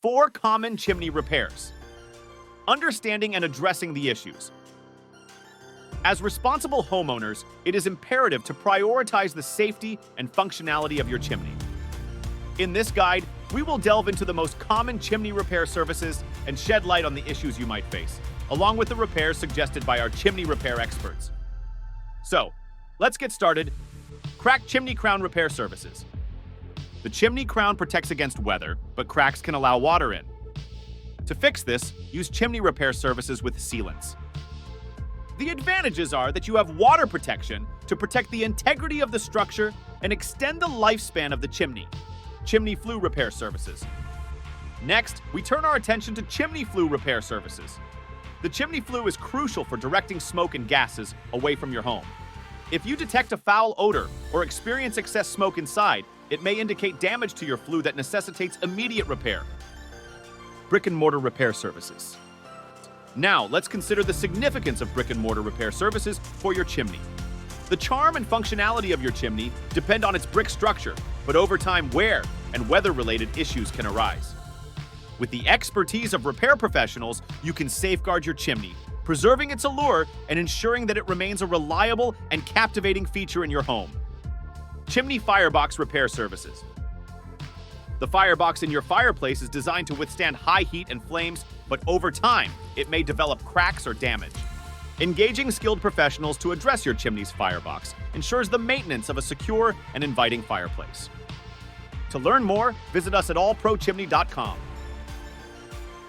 4 common chimney repairs. Understanding and addressing the issues. As responsible homeowners, it is imperative to prioritize the safety and functionality of your chimney. In this guide, we will delve into the most common chimney repair services and shed light on the issues you might face, along with the repairs suggested by our chimney repair experts. So, let's get started. Cracked chimney crown repair services. The chimney crown protects against weather, but cracks can allow water in. To fix this, use chimney repair services with sealants. The advantages are that you have water protection to protect the integrity of the structure and extend the lifespan of the chimney. Chimney flue repair services. Next, we turn our attention to chimney flue repair services. The chimney flue is crucial for directing smoke and gases away from your home. If you detect a foul odor or experience excess smoke inside, it may indicate damage to your flue that necessitates immediate repair. Brick and mortar repair services. Now, let's consider the significance of brick and mortar repair services for your chimney. The charm and functionality of your chimney depend on its brick structure, but over time, wear and weather-related issues can arise. With the expertise of repair professionals, you can safeguard your chimney, preserving its allure and ensuring that it remains a reliable and captivating feature in your home. Chimney firebox repair services. The firebox in your fireplace is designed to withstand high heat and flames, but over time, it may develop cracks or damage. Engaging skilled professionals to address your chimney's firebox ensures the maintenance of a secure and inviting fireplace. To learn more, visit us at allprochimney.com.